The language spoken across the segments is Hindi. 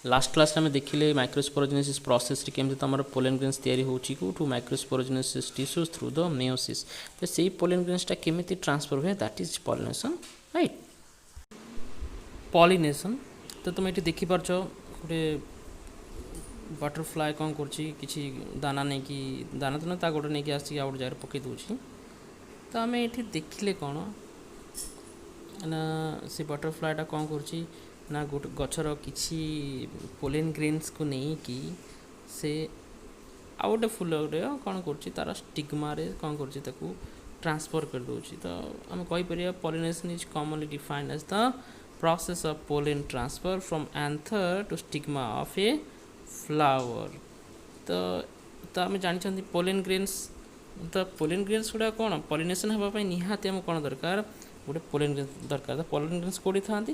लास्ट क्लास में देखिले माइक्रोस्पोरोजेनेसिस प्रोसेस केमती तुम पोलन ग्रेन्स तैयारी होची कोठू microsporogenesis tissues through the meiosis तो सेही पोलन ग्रेन्सटा केमिति ट्रांसफर हुए that is pollination right pollination तो तुम ये देखिपार गोटे बटरफ्लाई कौन कर दाना नहीं कि दाना तो ना गोटे नहीं आसी गोटे जगह पकई दूसरी तो आम ये देखिले कौन ना से बटरफ्लाईटा कौन कर ना गोटे गचर किसी पोलेन ग्रेन्स को नहीं कि से आ गोटे फूल गोटे कौन कर तार स्टिग्मा कौन कर ट्रांसफर कर दूसरी तो आम कहीपर pollination is commonly defined as the process of pollen transfer from anther to stigma of a flower तो आम जानते पोलेन ग्रेन्स तो पोलेन ग्रेन्स गुड़ा कौन पॉलिनेशन होगापी निहाती आम कौन दरकार गोटे पोलेन ग्रेन्स दरकार तो पोलेन ग्रेन्स कौटी था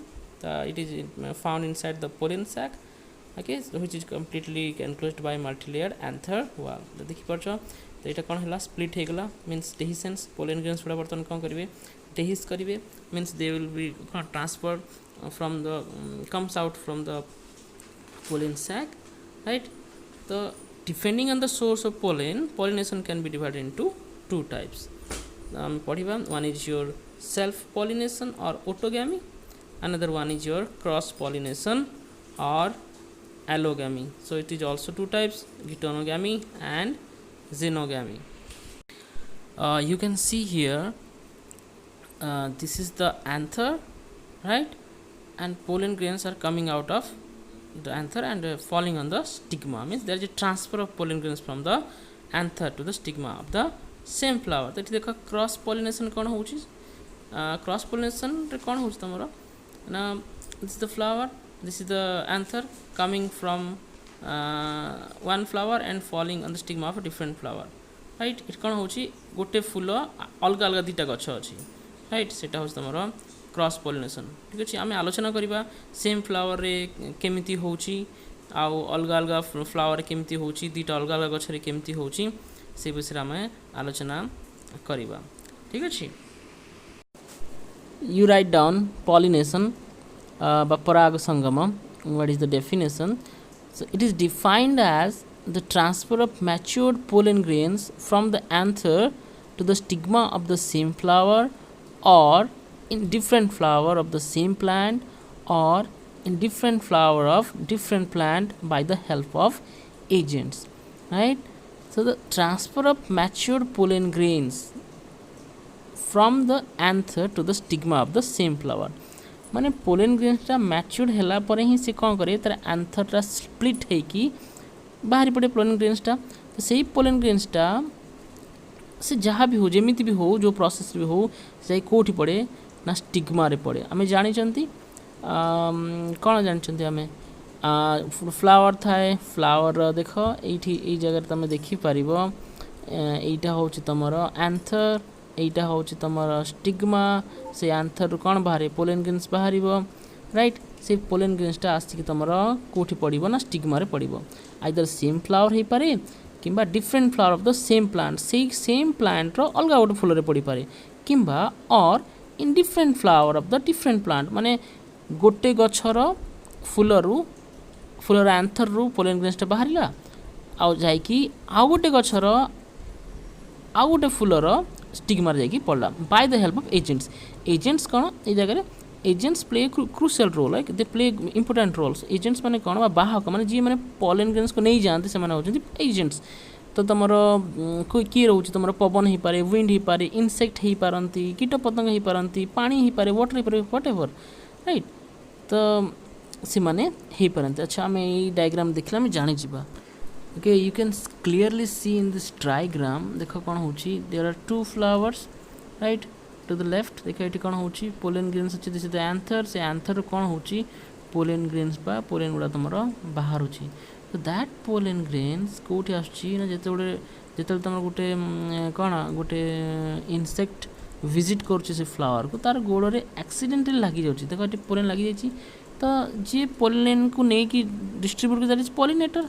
it is found inside the pollen sac okay which is completely enclosed by multilayered anther wall तो देखिपार तो यहाँ कौन है स्प्लिट होगला मीन्स डेहिसेंस पोलेन ग्रेन्स गुड़ा बर्तमान कौन करेंगे डेहिस करेंगे means they will be transfer from the comes out from the pollen sac right तो depending on the source of pollen pollination can be divided into two types पढ़िबा one is your self pollination or autogamy another one is your cross pollination or allogamy so it is also two types geitonogamy and xenogamy you can see here this is the anther right and pollen grains are coming out of the anther and falling on the stigma means there is a transfer of pollen grains from the anther to the stigma of the same flower तो देखो क्रॉस पॉलिनेशन कौन हो क्रॉस पॉलिनेशन कौन हो तुम ना this is the flower this is the anther coming from one flower and falling on the stigma of different flower right it कौन हो गोटे फूल अलग अलग दुटा गछ अच्छी राइट से तुम क्रॉस पॉलिनेशन ठीक अच्छे आम आलोचना करवा सेम फ्लावर रे केमिति होची आउ अलग अलग फ्लावर केमिति होची दुटा अलग अलग गछरे केमिति होची से विषय आम आलोचना करवा ठीक अच्छे you write down pollination by parag sangama what is the definition so it is defined as the transfer of matured pollen grains from the anther to the stigma of the same flower or in different flower of the same plant or in different flower of different plant by the help of agents right so the transfer of matured pollen grains from the anther to the stigma of the same flower माने पोलेन ग्रेन्सटा मैच्योर्ड होला पर ही से कौन करे तार एंथरटा स्प्लिट है कि बाहरी पड़े पोलेन ग्रेन्सटा तो सही पोलेन ग्रेन्सटा से जहाँ भी हो जमीती भी हो जो प्रोसेस भी हो से कोठी पड़े ना स्टिग्मा रे पड़े आम जानी कौन जानते आम फ्लावर थाए फ्लावर देख ये जगह तुम देखिपार यहीटा हूँ तुम एंथर এইটা হচ্ছে তোমার স্টিগ্মা সে আন্থর কোণ বাহারে পোলেন গ্রেন্স বাহারিব রাইট সে পোলেন গ্রেন্সটা আসিকি তোমার কোটি পড়িব না স্টিগ্মারে পড়িব আইদর সেম ফ্লাওয়ার হই পারে কিংবা different flower of the same plant সেই সেম প্লান্টর অলগা গোটে ফুলরে পড়ি পারে কিংবা or in different flower of the different plant মানে গোটে গছর ফুলর আন্থরু পোলেন গ্রেন্সটা বাহারিলা আউ যাইকি আউ গোটে গছর আউ গোটে ফুলর स्टिग्मा जाकि पड़ला by the help of agents कौन ये जगह एजेंट्स प्ले क्रुशियल रोल है they play important roles agents माने कौन बाहक माने जी माने पोलेन ग्रेन्स को नहीं जानते से होती एजेंट्स तो तुम कोई किए रोचे तुम पवन हो पारे विंड हो पारे इनसेक्ट हो पारती कीट पतंग हो पारती पानी हो पारे वाटर हो पारे व्हाट एवर राइट तो से माने हो पारती अच्छा आम ये डायग्राम देखला आम जानी जा okay you can clearly see in this diagram देखो कौन होची there are two flowers right to the left देखो ये कौन होची pollen grains अच्छे दिस द एंथर से एंथर कौन होची pollen grains बा pollen गुड़ा तुमरो बाहर होची तो that pollen grains कोठी आछी ना जेते तुम गोटे कौन गोटे इंसेक्ट विजिट करछी से फ्लावर को तार गोड़ रे एक्सीडेंटली लागी जाउची देखो ये pollen लागी जाइची तो जे pollen को नहीं कि डिस्ट्रीब्यूट कर दैट इज pollinator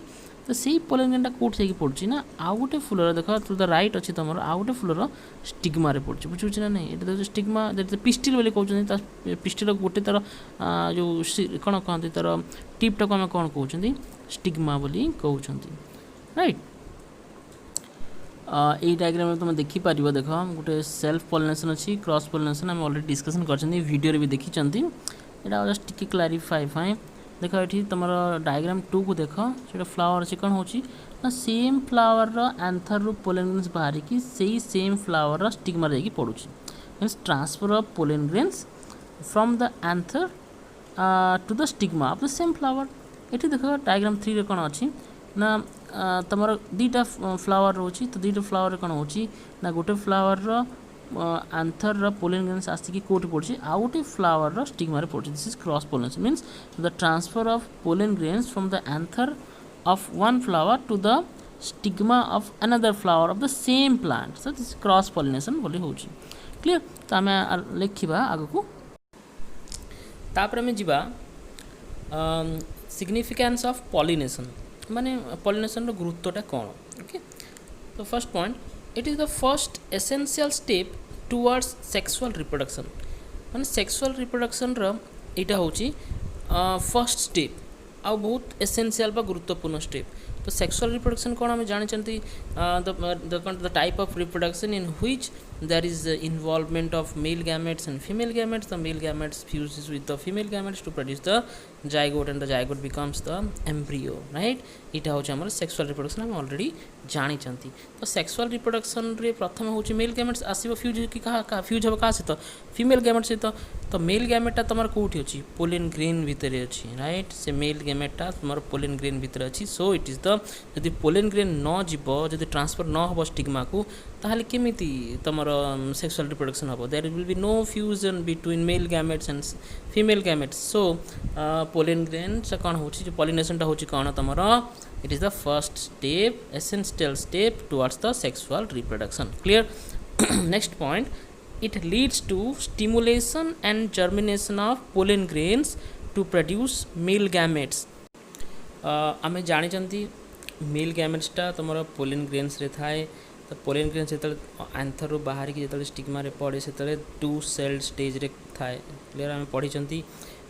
तो से पोलन ग्रेनटा कौट जाकि पड़ुछि ना आउ गोटे फुलर देख टू द राइट अच्छी तुम आउ गोटे फुलर स्टिग्मा रे पड़ुछि बुझुछि ना नहीं ये स्टिग्मा पिस्टिल बोली कहउछन्ति पिस्टिल गोटे तार जो कौन कहते तार टिपटा को आम कौन कहउछन्ति स्टिग्मा बोली कहउछन्ति राइट। ये डायग्राम में तुम देखिपार देख गोटे सेल्फ पॉलिनेशन अच्छी क्रॉस पॉलिनेशन आम ऑलरेडी डिस्कशन करछन्ति वीडियो भी देखिछन्ति एटा जस्ट टिके क्लारिफाई फाइन देख ये तुम डायग्राम 2 को देख से फ्लावर अच्छी कौन होची ना सेम फ्लावर एंथर रू पोलन ग्रेन्स बाहर की सही सेम फ्लावर स्टिग्मा जाकि पड़ुछि means transfer of pollen grains from the anther to the stigma of the same flower. ये देख डायग्राम 3 रे कौन अच्छी ना तुम दीटा फ्लावर रोची तो दीटा फ्लावर कौन होची ना गोटे फ्लावर एंथर पोलन ग्रेन्स आसिक कोट पड़ी आउ गोटे फ्लावर स्टिग्मा पड़ी this is cross pollination means the transfer of pollen grains from the anther of one flower to the stigma of another flower of the same plant so this cross pollination बोली होची क्लियर। तो आम लिखा आग को तापर आम जीवा सिग्निफिकेंस ऑफ पॉलिनेशन माने पॉलिनेशन रो गुरुत्वटा कौन ओके। तो first point it is the first essential step towards sexual reproduction माने सेक्सुअल रिप्रोडक्शन रो एटा होची फर्स्ट स्टेप आ बहुत एसेंशियल बा गुरुत्वपूर्ण स्टेप। तो सेक्सुअल रिप्रोडक्शन कौन आम जानी the type of reproduction in which there is involvement of male gametes and female gametes. The male gametes fuses with the female gametes to produce the zygote and the zygote becomes the embryo right। इटा होची हमर सेक्सुअल रिप्रोडक्शन हम ऑलरेडी जानी चंती। तो सेक्सुअल रिप्रोडक्शन रे प्रथम होची मेल गैमेट्स आसीबो फ्यूज की का फ्यूज हो का सहित फीमेल गैमेट सहित। तो मेल गैमेटा तमर कोठी अछि पोलन ग्रेन भीतर अछि राइट से मेल गैमेटा तमर पोलन ग्रेन भीतर अछि सो इट इज द यदि पोलन ग्रेन न जीवो यदि ट्रांसफर न हो स्टिग्मा को ताहले केमिति तमर सेक्सुअल रिप्रोडक्शन हम there will be no fusion between male gametes and female gametes. So pollen grain से कौन होची जो पॉलिनेशन होची कौन तमर it is the first step essential step towards the sexual reproduction clear। next point it leads to stimulation and germination of pollen grains to produce male gametes। आमे जानी चंती मेल गैमेट्स टा तमरा पोलन ग्रेन्स रे थाए तो पोलन ग्रेन्स जेतले एंथर रो बाहर की जेतले स्टिग्मा रे पड़े सेतले 2 सेल स्टेज रे थाए क्लियर आमे पढ़ी चंती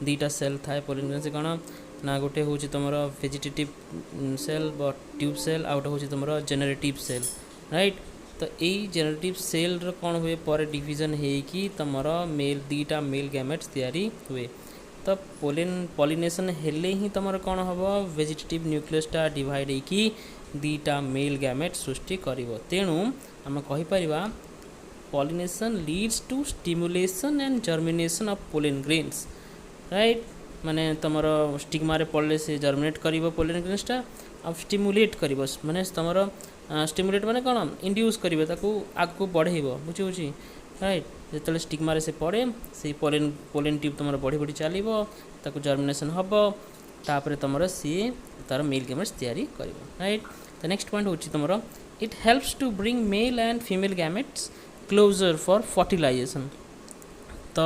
दीटा सेल थाए पोलन ग्रेन्स से कौन ना गोटे हूँ तुम वेजिटेटिव सेल ट्यूब सेल आउट हूँ तुम जेनेरेटिव सेल राइट। तो यही जेनेरेटिव सेल कौन हुए पर डिवीजन होगी तुम मेल दीटा मेल गैमेट्स तैयारी हुए। तो पॉलिनेशन हेले ही तुम कौन हम वेजिटेटिव न्यूक्लियसटा डिवाइड होगी दीटा मेल गैमेट सृष्टि कर तेणु आम कहीपर pollination leads to stimulation and germination of pollen grains right माने तुम स्टिग्मा रे पड़े से जर्मिनेट कर पोलन ग्रेन्सटा अब स्टिमुलेट कर माने तुम स्टिमुलेट माने कौन इंड्यूस करेंगे आग बढ़े बुझे राइट जो स्टिग्मा रे से पड़े से पोलन ट्यूब तुम बढ़ी बढ़ी चलो ताको जर्मिनेशन हम तापर तुम सी तार मेल गैमेट्स तैयारी कर राइट। तो नेक्स्ट पॉइंट होची तुम it helps to bring male and female gametes closer for fertilization. तो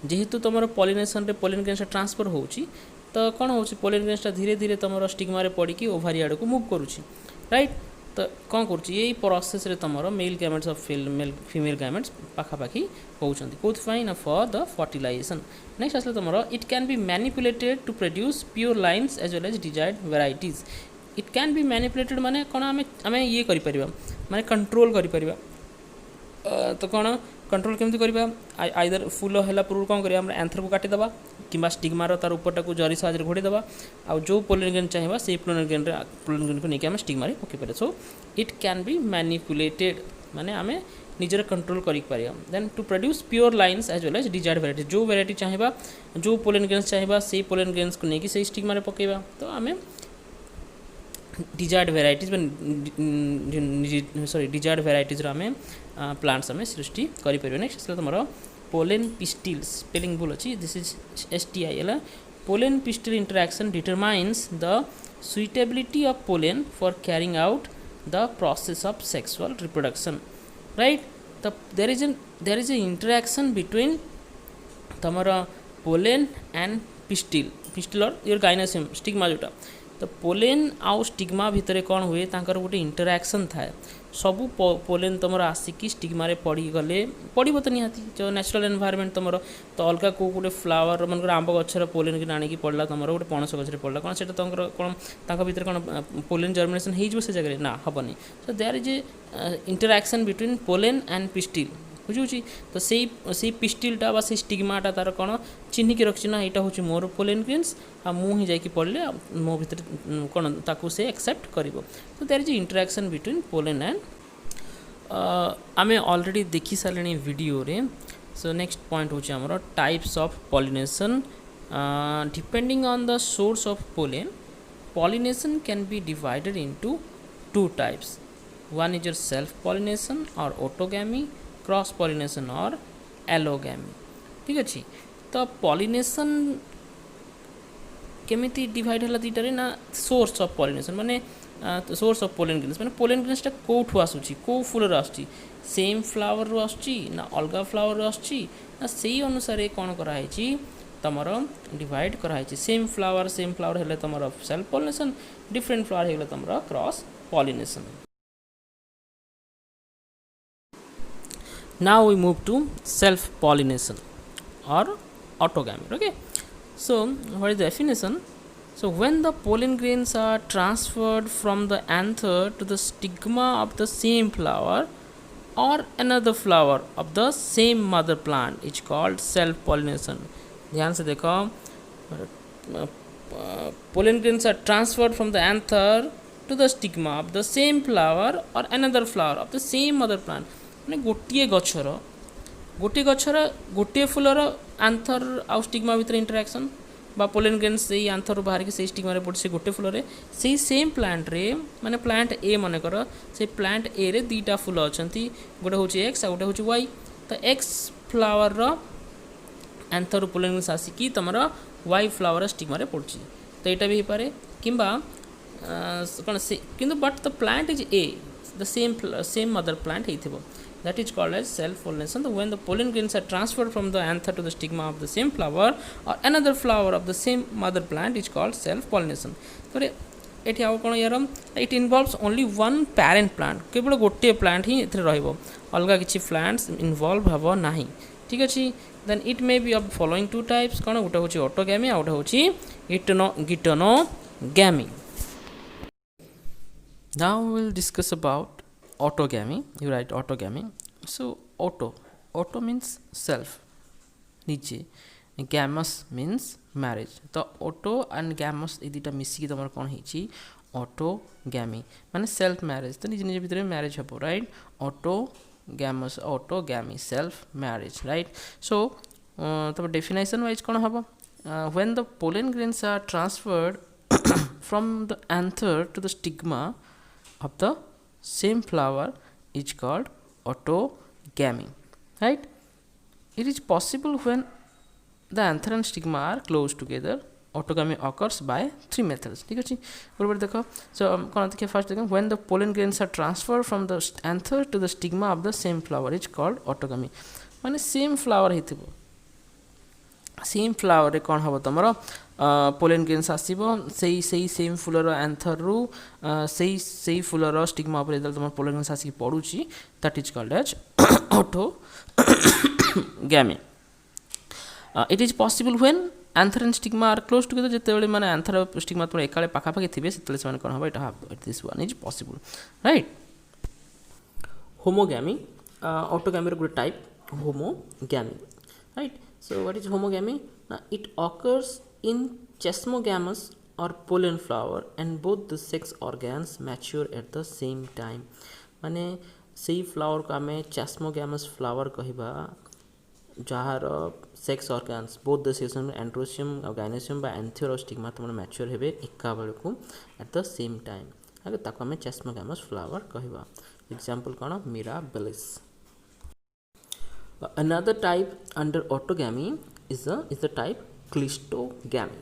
जेहेतु तुम पॉलिनेशन रे पोलन ग्रेन्स ट्रांसफर होची तो कौन होची पोलन ग्रेन्स धीरे धीरे तुम स्टिग्मा रे पड़ी की ओभारी आड़ को मूव करुची राइट। तो कौन करुची यही प्रोसेस रे तुम male gametes of female gametes पाखापाखी होउछंती कोथफाई ना फॉर द फर्टिलाइजेशन। नेक्स्ट आसले तुम it can be manipulated to produce pure lines as well as desired varieties. It can be manipulated माने कौन आम ये करिपरिबा माने कंट्रोल करिपरिबा। तो कौन कंट्रोल केमती करवा आइदर फूल है पूर्व कौन करें एंथर को काटिदेवा कि स्टिग्मार तार उपरटा को जरी साहाଯ୍य घोड़ीदेवा आउ जो पोलन ग्रेन चाहिए से पोलन ग्रेन को लेकिन स्टिग्मा पकईपर। So it can be manipulated माने आम निजर कंट्रोल कर देन to produce pure lines as well as desired variety जो वेराइटी चाहिए जो पोलन ग्रेन्स चाहिए से पोलन ग्रेन्स को लेकिन से स्टिग्मा पकईवा। तो आम desired varieties sorry desired varieties आम प्लांट्स आम सृष्टि करें। नेक्स्ट तुम पोलन पिस्टिल स्पेलिंग भूल अच्छी दिस इज STI है pollen pistil interaction determines the suitability of pollen for carrying out the process of sexual reproduction right. तो there is a interaction between तुम पोलन एंड पिस्टिल और योर गाइनोसियम स्टिग्मा जोटा तो पोलेन आउ स्टिग्मा भितर कौन हुए तांकर गोटे इंटरैक्शन थाए सबू पोलेन तुम आसिकी स्टिग्मा पड़गले पड़ो तो निहाती जो नेचुरल एनवायरनमेंट तुम तो अलग कौ गोटे फ्लावर मन आंब गचर पोलेन की आनिकी पड़ा तुम गोटे पणस गचर पड़ा कौन से कौन भितर कौन पोलेन जर्मिनेशन हो जगह ना हेनी so there is a interaction between pollen and pistil बुझुची तो से पिस्टिलटा बा से स्टिग्माटा तार कौन चिन्हिक रखी ना यहाँ हूँ मोर पोलेन ग्रेन्स आ मुझे जाकि पढ़ले मो भर कौन ताकू से एक्सेप्ट कर तो there is interaction between pollen and आमे ऑलरेडी देखी सारे वीडियो रे सो नेक्स्ट पॉइंट हूँ आमर types of pollination depending on the source of pollen pollination can be divided into two types one is your self pollination और ऑटोगैमी क्रॉस पॉलिनेशन और एलोगैमी ठीक अच्छे तो पॉलिनेशन केमिति डिवाइड है दुईटारे ना सोर्स ऑफ पॉलिनेशन माने सोर्स ऑफ पोलेन ग्रेन्स माने पोलेन ग्रेन्सटा कोठू आसुची को फूलर आसुची सेम फ्लावर रु आसुची ना अलग फ्लावर रु आसुची ना सेही अनुसार कौन कराई तमर डिवाइड कराई सेम फ्लावर हेले तमर सेल्फ पॉलिनेशन डिफरेंट फ्लावर हेले तमर cross pollination Now we move to self pollination or autogamy. Okay, so what is the definition? So when the pollen grains are transferred from the anther to the stigma of the same flower or another flower of the same mother plant, it's called self pollination. ध्यान से देखो pollen grains are transferred from the anther to the stigma of the same flower or another flower of the same mother plant. मैंने गोटे गचर गोटे फूलर आंथर आउ स्टिग्मा भितर इंटरैक्शन बा पोलेन ग्रेन्स से आंथर बाहर से स्टिग्मा पड़े से गोटे फूल से सेम प्लांट रे माने प्लांट ए मनकर से प्लांट ए रे दुईटा फूल अच्छा गोटे हूँ एक्स आ गोटे हूँ वाई तो एक्स फ्लावर आंथर पोलेन ग्रेन्स आसिकी तुम वाई फ्लावर स्टिग्मा पड़ी तो यहाँ भी हो पारे कि कौन से किंतु but the plant is a the same mother plant हो that is called as self pollination. When the pollen grains are transferred from the anther to the stigma of the same flower or another flower of the same mother plant is called self pollination. तो ये आउ कौन यार it involves only one parent plant केवल गोटे प्लांट ही एथरे रहइबो अलगा किछि प्लांट्स इनवॉल्व हबो नाही ठीक अछि then it may be of following two types कौन गोटे होछि ऑटोगैमी आ गोटे होछि गिटोनोगैमी. Now we will discuss about autogamy. You write autogamy. So auto means self नीचे gamous means marriage तो auto and gamous ये दुटा मिसिकी तुम कौन होची autogamy माने self marriage तो निज निज भितर marriage हबो right autogamy self marriage right so तब definition wise कौन हबो when the pollen grains are transferred from the anther to the stigma of the same flower is called autogamy right it is possible when the anther and stigma are close together autogamy occurs by three methods ठीक अछि बराबर देखो so कोन देखिए फर्स्ट देखो when the pollen grains are transferred from the anther to the stigma of the same flower is called autogamy माने सेम फ्लावर हेतिबो सेम फ्लावर रे कौन हम तुम पोलेन ग्रेन्स आसो से सेम फूलर आंथर रु से फूलर स्टिग्मा उपर जो तुम पोलेन ग्रेन्स आसिक पड़ुची that is called as autogamy. It is possible when anther and stigma are close together जिते माने आंथर स्टिग्मा तुम एकाले पाखापाखि थे से कौन हम यहाँ this one is possible right. Homogamy autogamy गोटे type homogamy right. So what is homogamy? Now it occurs in chesmogamous or pollen flower and both the sex organs mature at the same time. माने सही फ्लावर को आमे chesmogamous flower कहिबा जहार sex organs both the section में एंड्रोसियम और गाइनोसियम बा एंथियर और स्टिग्मा तुम मैच्योर हेबे एका बेल को एट द सेम टाइम आगे ताको आमे chesmogamous flower कहिबा. Example cone mirabilis. Another type under autogamy is the type Cleistogamy.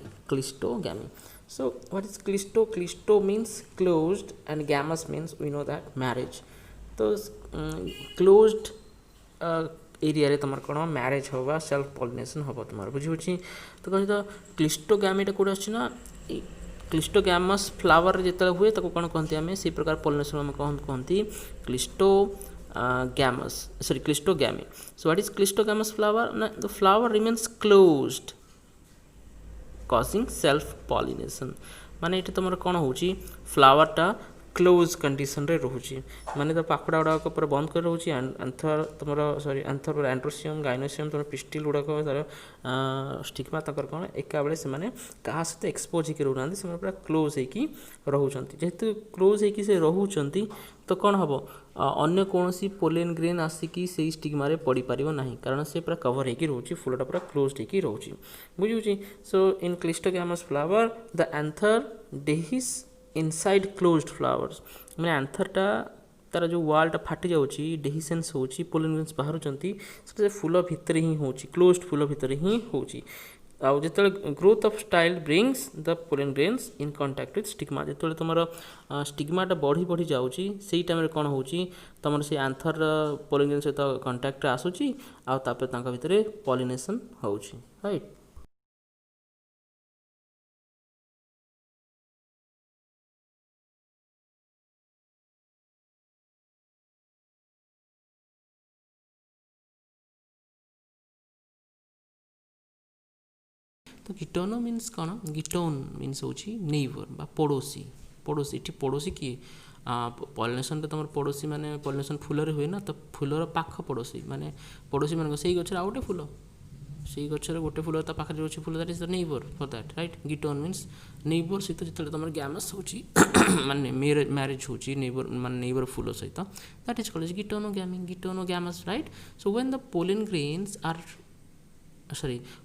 So what is Cleisto? Cleisto means closed and gamous means we know that marriage. So closed area रे तमर कोन मैरिज होबा सेल्फ पॉलिनेशन होबा तमर बुझी होची तो कहि तो Cleistogamy टा कोड अछि ना क्लिस्टोगैमस फ्लावर जिते हुए तो कौन कहते हैं से प्रकार पॉलिनेशन में कौन कहती cleistogamous sorry cleistogamy. So what is cleistogamous flower ना the flower remains closed causing self pollination माने ये तुम कौन हो फ्लावरटा क्लोज कंडीशन रे रोचे माने तो पाखुड़ा गुड़ाक पूरा बंद कर रोचे एंथर तुम सॉरी एंथर एंड्रोसियम गाइनोसियम तुम पिस्टिल गुड़ाक तार स्टिग्मा तक कौन एका बेले से क्या सहित एक्सपोज होकर रोना से पूरा क्लोज होगी रोचे जेहेतु क्लोज होगी से रोचे तो कौन हम अन्य कौन पोलेन ग्रेन आसिकी से स्टिग्मा रे पड़ पार ना कारण से पूरा कवर होकर रोचे फुलटा पूरा क्लोज होकर रोचे बुझे. So in cleistogamous flower the anther dehisce inside closed flowers मैंने एंथरटा तार जो वालटा फाटी जाऊँगी डेहिसेंस होची पोलन ग्रेन्स बाहर फूल भितर ही हो क्लोज्ड फूल भितर ही हो जो growth of style brings the pollen grains in contact with stigma जो तुम स्टिग्माटा बढ़ी बढ़ी जाऊँगी से टाइम कौन हो तुम से एंथर पोलन ग्रेन सहित कांटेक्ट आसूची आपर भितर पॉलिनेशन होची राइट. तो गिटोनो मीन्स कौन गिटोन मीन्स हूँ नेइबर बा पड़ोसी पड़ोसी ये पड़ोसी किए पॉलिनेशन तुम पड़ोसी माने पॉलिनेशन फूल हुए ना तो फूलर पाख पड़ोसी माने पड़ोसी मान से गचर आउ गोटे फूल से गचर गोटे फूल पाखे जो फूल that is the neighbour for that right. Geiton means neighbour सहित जो तुम गैमस हो माने मैरिज हो नेइबर मान नेइबर फूल सहित that is called geitonogamy geitonogamous right. So when the pollen grains are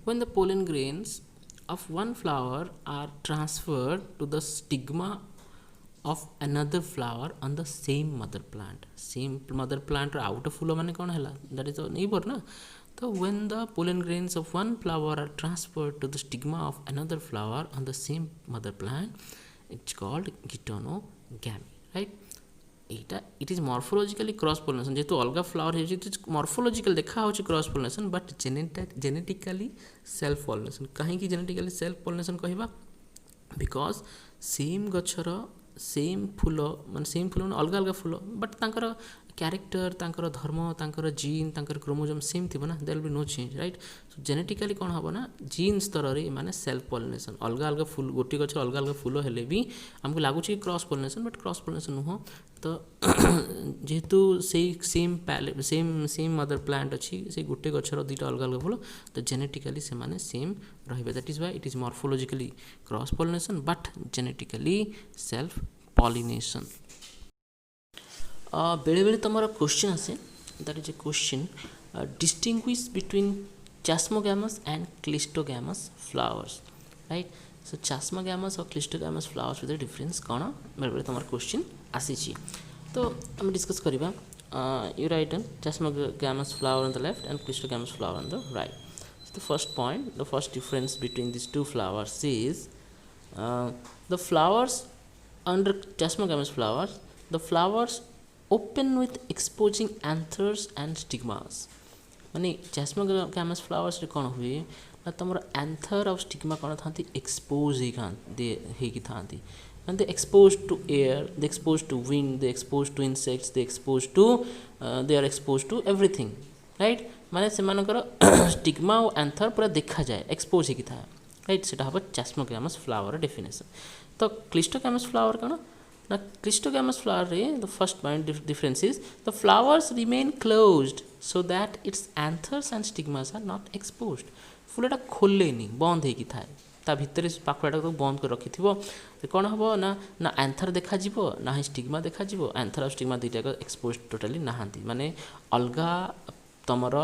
when the pollen grains of one flower are transferred to the stigma of another flower on the same mother plant ro out full mane kon hela that is the neighbor na. So when the pollen grains of one flower are transferred to the stigma of another flower on the same mother plant it's called गिटोनोगैमी right. Etah it is morphologically cross pollination जेहेतु अलग फ्लावर हो मॉर्फोलॉजिकल देखा हो cross pollination but genetically self pollination कहीं जेनेटिकली सेल्फ पोलिनेशन कहवा बिकॉज सेम गछर सेम फूल माने सेम फूल अलग अलग फूल बट तांकर क्यारेक्टर तांकर धर्म तांकर जीन तांकर क्रोमोजोम सेम थी ना there will be no change right. So genetically कौन हम ना जीन स्तर में माने सेल्फ पोलिनेशन अलग अलग फूल गोटे गछ अलग अलग फूल हेले भी आमको लगुच cross pollination but cross pollination नुह तो जेहेतु से सेम मदर प्लांट अच्छी से गोटे गछर दुईटा अलग अलग फूल तो जेनेटिकली से माने सेम रहिबे that is why it is morphologically cross pollination but genetically self pollination. बेले बेले तुम क्वेश्चन आसे that is a question distinguish between chasmogamous and cleistogamous flowers right. So chasmogamous और क्लिस्टोगैमस फ्लावर्स विद डिफरेंस कौन बेले बेले तुम क्वेश्चन आसी तो आम डिस्कस करवा. You right chasmogamous flower on the left and cleistogamous flower on the right. The first point the first difference between this two flowers is the flowers under chasmogamous flowers the flowers open with exposing anthers and stigmas माने chasmogamous flowers रे कौन हुए ना तुम एंथर और स्टिग्मा कौन था एक्सपोज होगी था and they exposed to air they exposed to wind they exposed to insects they are exposed to everything right. माने से मानकर स्टिग्मा और एंथर पूरा देखा जाए एक्सपोज होगी था राइट सेटा हम चैस्मोगैमस फ्लावर डेफिनेशन. तो क्लिस्टोगैमस फ्लावर कौन ना क्लिस्टोगैमस फ्लावर रे the first point difference is the flowers remain closed so that its anthers and stigmas are not exposed. फूलटा खोलेनी बंद होगी थाए ता भितर पाखुड़ाटा तो बंद कर रखि थिबो कौन हम ना ना एंथर देखा जीवो ना ही स्टिग्मा देखा जीवो एंथर और स्टिग्मा दुईटा एक्सपोज टोटाली नहांती माने अलगा तमर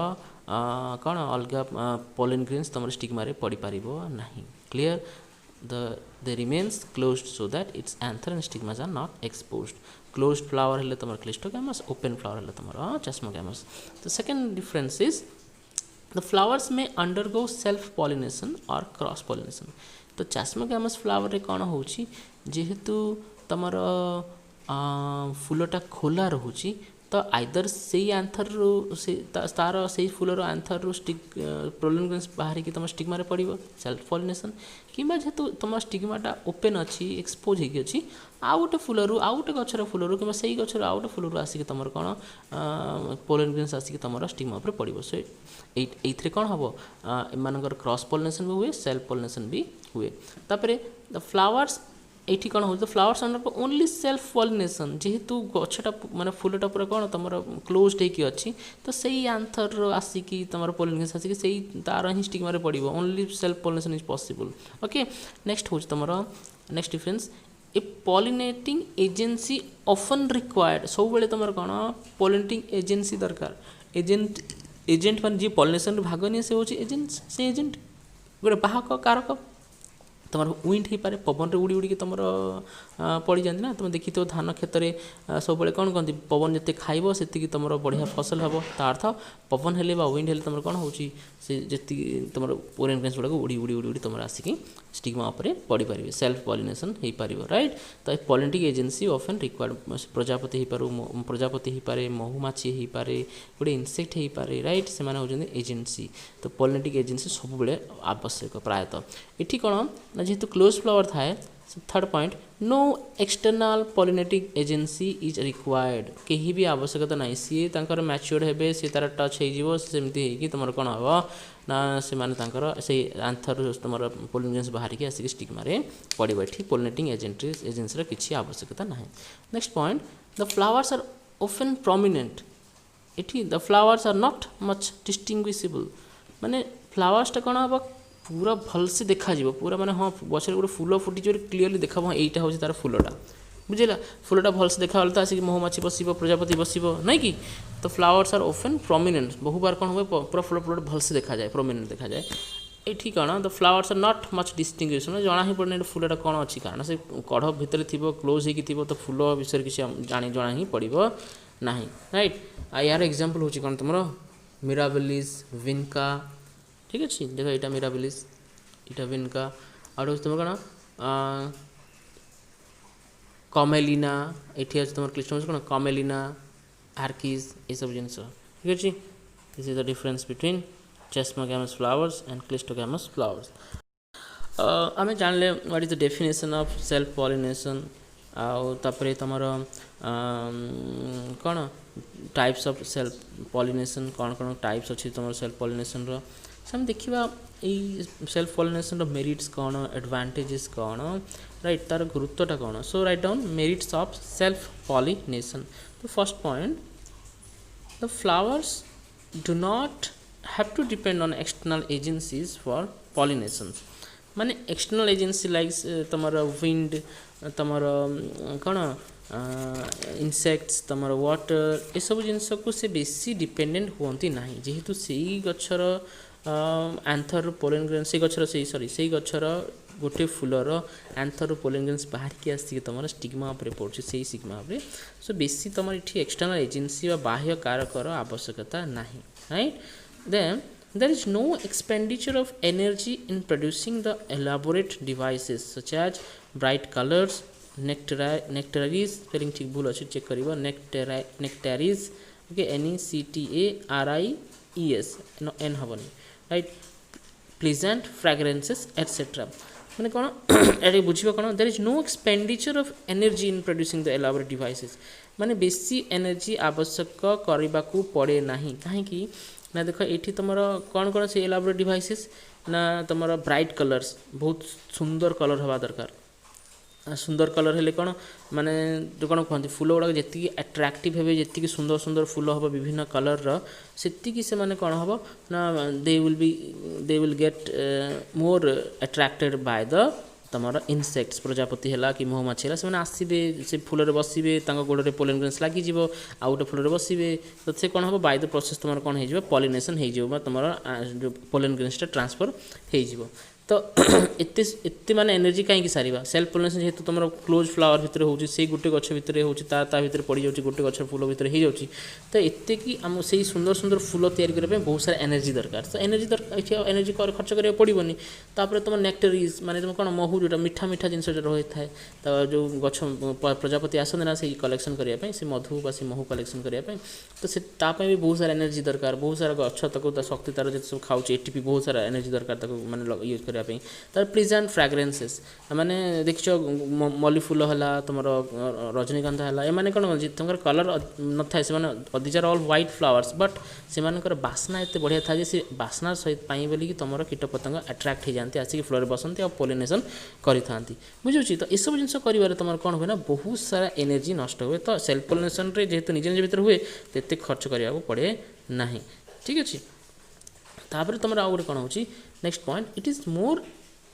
कौन अलग पोलन ग्रेन्स तुम स्टिग्मा रे पड़ी पारिबो नाही. Clear they remains closed so that its anther and stigmas are not exposed. Closed flower हेले तुम क्लिस्टोगैमस open flower हेले तुम chasmogamous. The second difference is the flowers may undergo self pollination or cross pollination. तो चैस्मोगैमस फ्लावर रे कौन होची जेहेतु तुमर फूलटा खोला रहुची तो आइदर से आंथर से तार से फूलर आंथर स्टिक पोलन ग्रेन्स बाहर की तुम स्टिग्मा पड़ो सेल्फ पॉलिनेशन कि जेहेतु तुम स्टिग्माटा ओपेन अच्छी एक्सपोज होगी अच्छी आउ गोटे फूलर आउ गोटे गचर फूलर कि से गचर आउ गोटे फूलर आसिक तुम कौन पोलन ग्रेन्स आसिक तुम स्टिग्मा पर पड़ो सो ये कौन हम एमर क्रॉस पॉलिनेशन भी हुए सेल्फ पॉलिनेशन भी हुए तापर द फ्लावर्स ये कौन हो flowers under only self pollination जेहेतु गछटा माने फूलटा पूरा कौन तुम क्लोज होगी अच्छी तो सही आंथर आसिकी तुम पोलिनेशन आसिक से तार ही स्टिग्मा पड़ो only self pollination is possible okay next हूँ तुम नेक्स्ट डिफरेंस ए पॉलिनेटिंग एजेंसी ऑफन रिक्वायर्ड सब बेले तुम कौन पॉलिनेटिंग एजेंसी दरकार एजेंट मान जी पॉलिनेशन भाग नहीं से होची एजेंट से एजेंट गोटे बाहक कारक तुम विंड हो पारे पवन रे उड़ी उड़ी तुम पड़ जाती ना तुम देखी तो धान क्षेत्र में सब कौन कहते पवन जिते खाइब से तुम बढ़िया फसल हम अर्थ पवन हेले विंड हेले तुम कौन हो जी तुम पोलन ग्रेन्स गुड़ाक उड़ी उड़ी उड़ी उड़ी तुम आसिक स्टिग्मा उपर पड़ पारे सेल्फ पॉलिनेशन हो पार राइट तो पॉलिनेटिक एजेंसी ऑफन रिक्वायर्ड प्रजापति हो पार प्रजापति हो पारे महुमाछी हो पारे गोटे इनसेक्ट हो पारे राइट से होती एजेंसी तो पॉलिनेटिक एजेंसी सब बेले आवश्यक प्रायतः ये कौन जेहेतु क्लोज फ्लावर थाए third point no external pollinating agency is required कहीं भी आवश्यकता ना सी तर मैच्योर्ड हे सी तार टच होमती तुम कौन हम ना से से आंथर तुम पोलन ग्रेन्स बाहर की आसिक स्टिग्मा पड़ो ये पॉलिनेटिंग एजेंसी किसी आवश्यकता ना next point the flowers are often prominent ये the flowers are not much distinguishable माने फ्लावर्सटा कौन हम पूरा भल से देखा पूरा माने हाँ गचर गोटे फूल फुटी क्लीयरली देखा हाँ यहाँ हूँ तार फूलटा बुझेगा फूलटा भल से देखा तो आसिक महुमाछी बस प्रजापति बस नहीं कि तो फ्लावर्स आर ऑफन प्रोमिनेंट बहु बार कौन हुए पूरा फूल भल से देखा जाए प्रोमिनेंट देखा जाए ये कौन the flowers are not much distinguish मैंने जना ही पड़े फूलटा कौन अच्छी कारण से कढ़ भितर थी क्लोज हो तो फूल विषय किसी जना ही पड़ो ना राइट यार एग्जांपल हूँ कौन तुम मिराबिलिस विनका ठीक अच्छे देख यहाँ मिराबिलिस यहाँ विनका आउ तुम कौन कमेलिना ये तुम क्लिस्टोमस कौन कमेलिना आर्किस ये सब जिन ठीक अच्छे this is the difference between chasmogamous flowers and cleistogamous flowers आम जानले what is the definition of self pollination आउे तुम कौन टाइप्स ऑफ सेल्फ पॉलिनेशन कौन कौन टाइप्स अच्छी तुम सेल्फ पॉलिनेशन हम देखा ये सेल्फ पॉलिनेशन मेरिट्स कौन एडवांटेजेस कौन राइट तार गुरुत्वटा कौन so write down merits of self pollination तो first point the flowers do not have to depend on external agencies for pollination माने एक्सटर्नल एजेंसी लाइक तुम विंड तुम कौन इनसेक्ट्स तुम वाटर ये सब जिनस को से बेसी डिपेंडेंट हुअंती नहीं जेहेतु से गचर आंथर पोलन ग्रेन्स से गचर से गचर गोटे फूलर आंथर पोलन ग्रेन्स बाहर की आसिक तुम स्टिग्मा उपर पड़े से स्टिग्मा सो बेसी तुम ये एक्सटर्नल एजेंसी बाह्य कारकर आवश्यकता ना right then there is no expenditure of energy in producing the elaborate devices such as bright colors nectaries spelling ठीक भूल अच्छे चेक करिबो nectaries okay nectaries n हबनी राइट pleasant fragrances etc माने कोन एटे बुझिबो कोन there is no expenditure of energy in producing the elaborate devices माने बेसी एनर्जी आवश्यक करबा को पड़े नाही काहे कि ना देख ये तुम कौन कौन से एलाबोरेट डिवाइसेस ना तुम ब्राइट कलर्स बहुत सुंदर कलर हवा दरकार सुंदर कलर हेले कौन माने जो कौन कहते फूल गुड़ाक जी अट्राक्टिव हे जी सुंदर सुंदर फूल हम विभिन्न कलर से मैंने कौन हम ना they will get more attracted by the तुम इनसेक्ट्स प्रजापति है कि महुमाछी है से आसबे से फूल बसवे गोड़े पोलन ग्रेन्स लगे आउ गोटे फूल बसवे तो से कौन हम बाय द प्रोसेस तुम कौन हो पॉलिनेशन हो तुम जो पोलन ग्रेन्सटा ट्रांसफर हो तो एते एते माने एनर्जी कहीं सारिबा सेल्फ पोलिनेशन जेहेतु तुम क्लोज फ्लावर भितर होउची से गोटे गछ भितर होउची ता भितर पड़ी जाउची गोटे गछ फूल भितर हो जाउची तो एते कि आम से सुंदर सुंदर फूल तैयारी करबे बहुत सारा एनर्जी दरकार तो एनर्जी दरकार एनर्जी खर्च करिया पड़िबनी तापर तुम नेक्टरीज माने तुम कोन महू जोटा मीठा मीठा जिनस जो रही थाए तो जो गछ प्रजापति आसते ना से कलेक्शन करिया पई से मधु बा से महू कलेक्शन करिया पई तो से ताप भी बहुत सारा एनर्जी दरकार बहुत सारा गछ तक शक्ति तार जो सब खाऊँ एटीपी बहुत सारा एनर्जी दरकार तक मैंने यूज करने तार प्रेजेंट फ्राग्रेंसेस मैंने देखिच मल्ली फूल है तुम रजनीगंधा है एम कौन तुम कलर न था से these are all white flowers but से बास्ना एत बढ़िया था से बास्ना सहित बोलिकी तुम कीट पतंग अट्राक्ट हो जाती आसिक फ्लोर बसती और पोलिनेशन करें बुझे तो यू जिन कर तुम कौन हुए ना बहुत सारा एनर्जी नष्ट हुए तो सेल्फ पोलिनेशन जेहेतु निज निज भर हुए तो ये खर्च करने को पड़े ना ठीक अच्छे तापर तुम आउ गोटे कौन हो next point it is more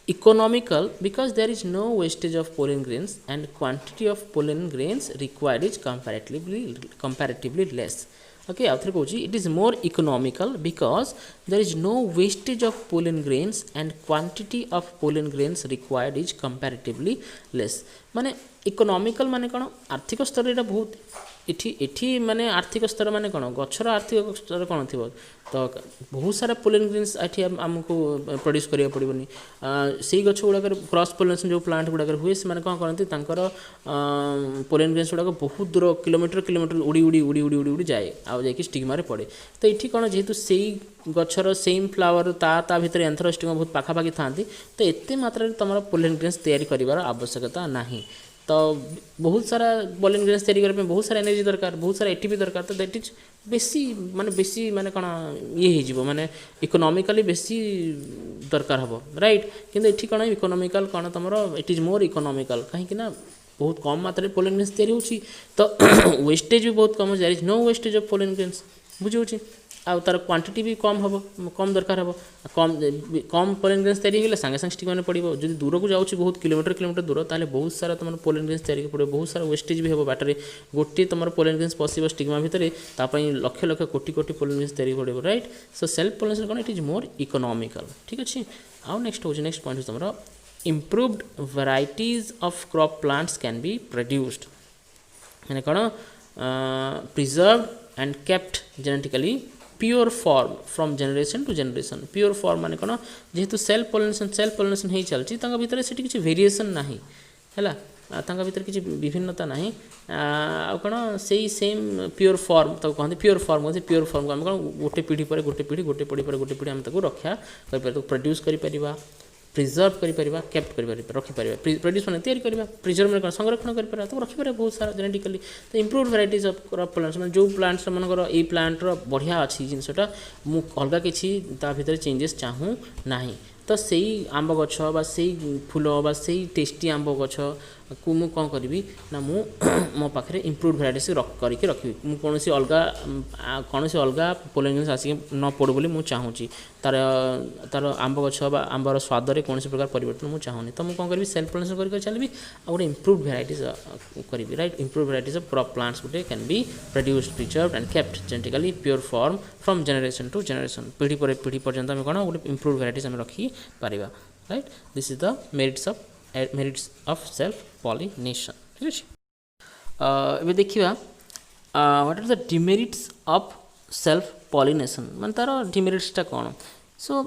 economical because there is no wastage of pollen grains and quantity of pollen grains required is comparatively less okay आउ थे कहूँ it is more economical because there is no wastage of pollen grains and quantity of pollen grains required is comparatively less माने इकोनॉमिकल माने कौन आर्थिक स्तर ये बहुत इठी माने आर्थिक स्तर माने कौन गचर आर्थिक स्तर कौन थी तो बहुत सारा पोलिन ग्रेन्स ये आमको प्रोड्यूस करिया पड़ोनी से गछ गुड़ाक क्रॉस पोलिनेशन जो प्लांट गुड़ाक हुए से कौन करती पोलिन ग्रेन्स गुड़ाक बहुत दूर किलोमीटर किलोमीटर उड़ी उड़ी उड़ी उड़ी उड़ी उड़ी जाए आउ जा स्टिग्मा पड़े तो ये कौन जेहेतु से गचर सेम फ्लावर ता भीतर एंथर स्टिग्मा बहुत पाखापाखि था तो एत मात्रा तुम पोलिन ग्रेन्स तैयारी कर आवश्यकता नहीं तो बहुत सारा पोलिन ग्रेन्स तैयारी करने बहुत सारा एनर्जी दरकार बहुत सारा एटीपी दरकार तो दैट इज बेसी माने कौन ये हो माने इकोनॉमिकली बेसी दरकार हम राइट किंतु ये कौन इकोनॉमिकल कौन तुम इट इज मोर इकोनॉमिकल कहीं बहुत कम मात्रा पोलिन ग्रेन्स तैयारी होची तो वेस्टेज भी बहुत कम there is no wastage of pollen grains बुझे आउ तार क्वांटिटी भी कम हम कम दरकार हम कम पोलिन ग्रेन्स तैयारी होगा सागे सागे स्टिग्मा पड़ो जो दूर को जाऊँगी बहुत किलोमीटर किलोमीटर दूर ताले बहुत सारा तुम पोलिन ग्रेन्स तैयारी पड़ो बहुत सारा वेस्टेज भी हम बाटर गोटे तुम पोलिन ग्रेन्स पशो स्टिग्मा भितर तापाई लक्ष लक्ष कोटी कोटी पोलिन ग्रेन्स तैयारी पड़ो राइट सो सेल्फ पोलिनेशन कौन इट इज मोर इकोनॉमिकल ठीक अच्छे आउ नेक्स्ट हो नेक्स्ट पॉइंट तुम improved varieties of crop plants can be produced मैंने कौन preserved and kept genetically pure form from generation to generation pure form माने कौन जेहेतु सेल्फ पोलिनेशन हो चलती भितर से किसी वेरिएशन ना है भितर किसी विभिन्नता ना आ कौन से सेम प्योर फॉर्म तक कहते प्योर फॉर्म कहते प्योर फॉर्म को आम कौन गोटे पीढ़ी पर गोटे पीढ़ी गोटे पीढ़ी पर गोटे पीढ़ी आम रक्षा कर प्रोड्यूस कर प्रिजर्व कर केप्ट कर रखिपर प्रोड्यूस मैंने तैयारी करवा प्रिजर्व में संरक्षण कर तो रखिपर बहुत सारा जेनेटिकली तो improve varieties of crop plants मैंने जो प्लांट्स मनकर ये प्लांटर बढ़िया अच्छी जिनटा मु अलग किसी भितर चेंजेस चाहूँ ना तो से आंब गछ बा से फूल बा से टेस्टी आंब गछ को मु कौन करी ना मु मो पाखे इम्प्रूव भेराइटीज करके रखी कौन कौन अलग पोलिन ग्रेन्स आसिक न पड़ू बोली मुझे चाहूँगी तार तार आंब गछ आंबर स्वाद में कौन प्रकार परिवर्तन मुझे चाहूनी तो मुझे कौन करी सेल्फ पोलिनेशन कर चलिए आ गोटे इम्प्रूव भेराइटीज करी right improve varieties of crop plants गोटे can be produced preserved and kept genetically pure form from generation to generation पीढ़ी पर पीढ़ी पर्यंत आम कौन गोटे इम्प्रूव भेराइटीज आम रखी पारिबा right this is the merits of self pollination ठीक है देखिए what are the demerits of self pollination मान तार डिमेरिट्सटा कौन so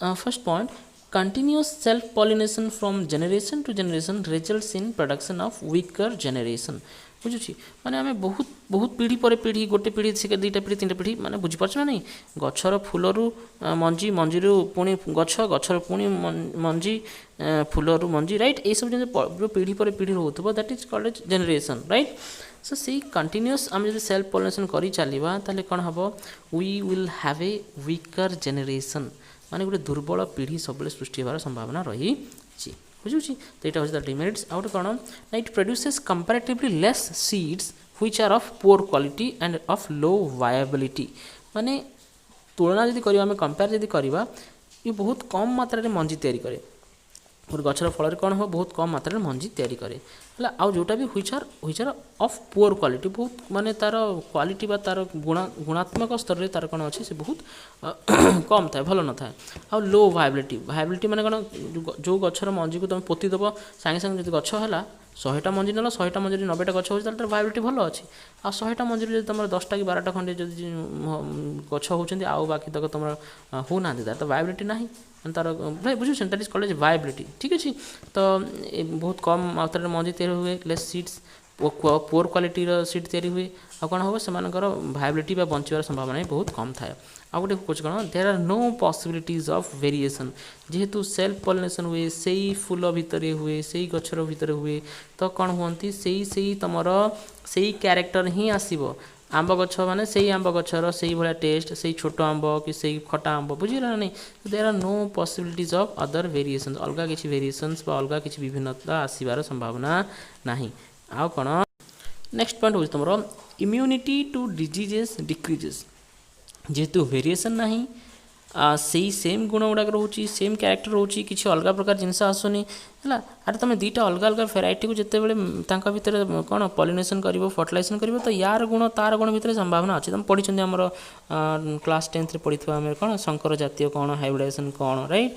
first point continuous self pollination from generation to generation results in production of weaker generation बुझुची माने आमे बहुत बहुत पीढ़ी पर पीढ़ी गोटे पीढ़ी से दुईटा पीढ़ी तीनटा पीढ़ी माने बुझीपार ना नहीं गचर फूलरू मंजी मंजीरू पुणी गछ गचर पुणी मंजी फूलरू मंजी राइट ये सब जो पीढ़ी पर पीढ़ी रोथबो that is called as generation right so से कंटिन्यूअस आम जो सेल्फ पॉलिनेशन करी चलिबा ताले कोन हबो we will have a weaker generation माने गोटे दुर्बल पीढ़ी सब सृष्टि होवार संभावना रही बुझुची तो यहाँ हूँ डिमेरिट्स आउट कौन ना it produces comparatively less seeds which are of poor quality and of low viability माने तुलना जदि करिवा आमे कंपेयर जदि करिवा ये बहुत कम मात्रा रे मंजी तैयारी करे और गछर फल कौन हो बहुत कम मात्रा रे मंजी तैयारी करे है आउ जोटा भी which are of poor quality बहुत माने तार क्वालिटी बा तार गुणात्मक स्तर रे तार कौन अच्छे से बहुत कम थाए भल न थाए आ लो वायबिलिटी माने कौन जो गछर मंजी को तुम पोती देव सागे सागे जब गछ है 100टा मंजी नेल 100टा मंजी 90टा गछ हो तार वायबिलिटी भल अच्छी आ 100टा मंजी जब तुम 10टा कि 12टा खंडे जब गछ होती आउ बाकी तक तुम हो ना तार तो वायबिलिटी ना तार भाई बुझे दैट इज कॉल्ड वायबिलिटी ठीक अच्छे तो बहुत कम मात्रा में मंजी तैयारी हुए less seeds poor quality seed तैयारी हुए आ कौन हम से वायबिलिटी बचार संभावना बहुत कम थाए आ गए कौन कौन there are no possibilities of variation जेहेतु सेल्फ पॉलिनेशन हुए से ही फूल भितर हुए से ही गछर भितर हुए तो कौन हुंती से तुम से ही क्यारेक्टर ही आसब आंब गछ मैंने से आंब गछर से भाया टेस्ट से छोट आंब कि से खटा आंब बुझीला नहीं there are no possibilities of other variation अलग किसी वेरिएशंस अलग किसी विभिन्नता आसबार संभावना नहीं आ कौन नेक्स्ट पॉइंट हो तुम इम्यूनिटी टू डिजीजेस डिक्रीजेस जेहेतु वेरिएशन नहीं से सेम गुण गुड़ाक रोचे सेम क्यारेक्टर रोचे किसी अलग प्रकार जिनस आसुनी है अरे तुम दुईटा अलग अलग भेराइटी को जिते बड़े भितर कौन पॉलिनेशन कर फर्टिलाइजेशन कर तो यार गुण तार गुण भितर संभावना अच्छी तुम पढ़ी आमर क्लास 10th पढ़ी आम कौन शंकर जातीय कौन हाइब्रिडाइजेशन कौन राइट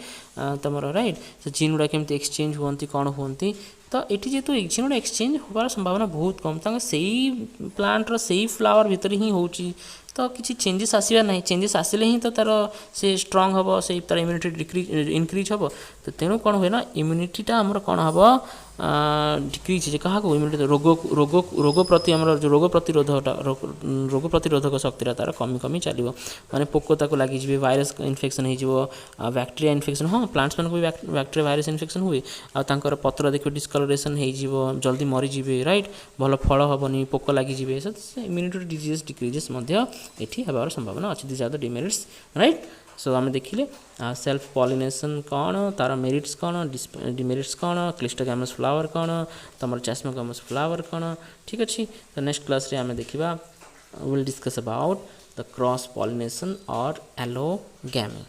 तुम राइट से जीन गुड़ा केमती एक्सचेंज हुंती कौन हुंती तो ये जेहेतु जीन गुड़ा एक्सचेंज होबार संभावना बहुत कम से प्लांटर से फ्लावर भितर ही होची तो किसी चेंजेस आसबार ना चेंजेस आसिले ही तो तार से स्ट्रंग हम से तार इम्यूनिटी इनक्रीज हम तो तेणु कौन हुए ना इम्यूनिटीटा आमर कौन हम डिक्रीज क्या इम्यूनिटी रोग रोग रोग प्रति आमर जो रोग प्रतिरोधक शक्ति तार कमी कमी चलो माने पोक ताक लगे वायरस इन्फेक्शन हो बैक्टेरिया इन्फेक्शन हाँ प्लांट्स मान भी बैक्टेरिया वायरस इन्फेक्शन हुए आर पत्र देखिए डिस्कलरेशन हो जल्दी मरीजे राइट भल फल हेनी पोक लगे इम्यूनिटी डिजीज डिक्रीजेस ये हबार संभावना अच्छी this are the demerits right so आम देखिले सेल्फ पॉलिनेशन कौन तार मेरिट्स कौन डिमेरिट्स कौन क्लिस्टोगैमस फ्लावर कौन तुम चेस्मोगैमस फ्लावर कौन ठीक अच्छे तो नेक्स्ट क्लास रे आम देखा will discuss about the cross pollination और एलोगैमी।